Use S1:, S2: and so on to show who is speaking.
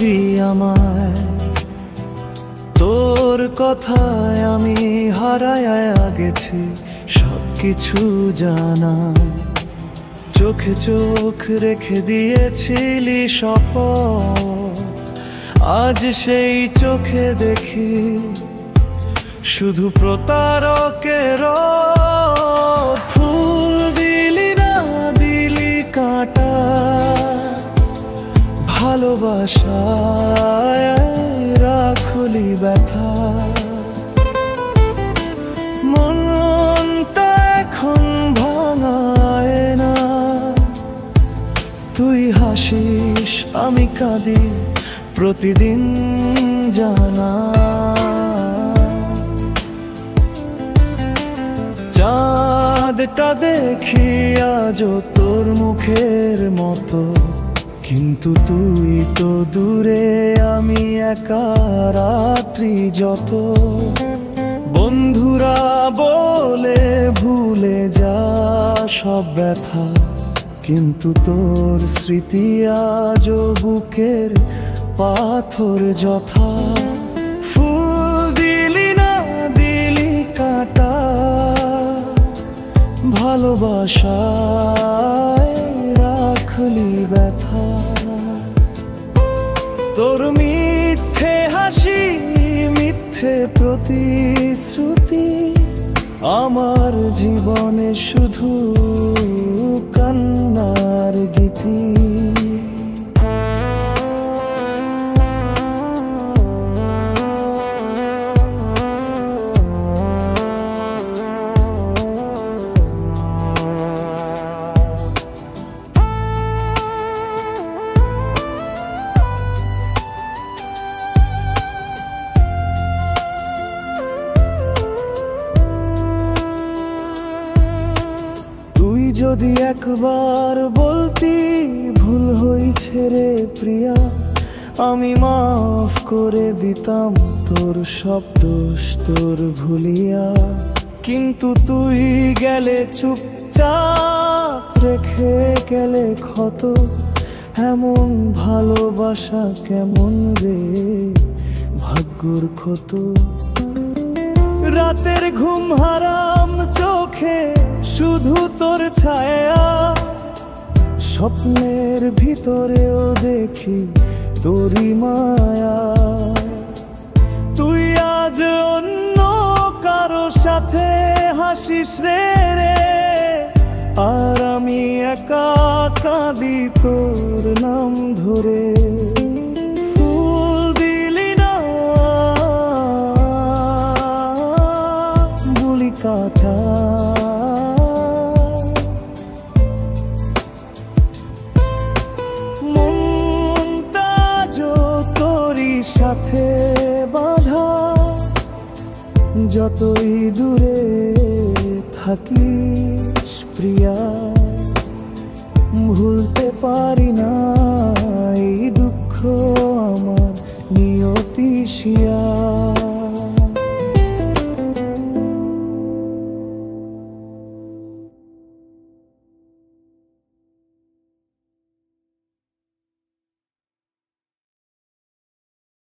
S1: বুঝি আমায়, তোর কথায় আমি হারায়া গেছি সবকিছু জানা। চোখে চোখ রেখে দিয়েছিলি শপথ, আজ সেই চোখে দেখি শুধু প্রতারকের। ফুল দিলি না দিলি কাঁটা, ভালোবাসায় রাখলি ব্যথা। মনটা এখন ভাঙায় না, তুই হাসিস আমি কাঁদি প্রতিদিন জানা। চাঁদটা দেখি আজও তোর মুখের মতো, কিন্তু তুই তো দূরে আমি একা রাত্রি যত। বন্ধুরা বলে ভুলে যা সব ব্যথা, কিন্তু তোর স্মৃতি আজও বুকের পাথর যথা। ফুল দিলি না দিলি কাঁটা, ভালোবাসায় রাখলি ব্যথা। তোর মিথ্যে হাসি মিথ্যে প্রতিশ্রুতি আমার জীবনে শুধু কান্নার গীতি। যদি একবার বলতি ভুল হয়েছে রে প্রিয়া, আমি মাফ করে দিতাম তোর সব দোষ তোর ভুলিয়া। কিন্তু তুই গেলে চুপচাপ রেখে গেলে ক্ষত। এমন ভালোবাসা কেমন রে ভাগ্যর ক্ষত। রাতের ঘুম হারাম চোখে শুধু তোর ছায়া, স্বপ্নের ভিতরেও দেখি তোরই মায়া। তুই আজ অন্য কারো সাথে হাসিস রে, আর আমি একা কাঁদি তোর নাম ধরে। ফুল দিলি না গুলি কাটা, সাথে বাঁধা। যতই দূরে থাকিস প্রিয়া, ভুলতে পারি না এই দুঃখ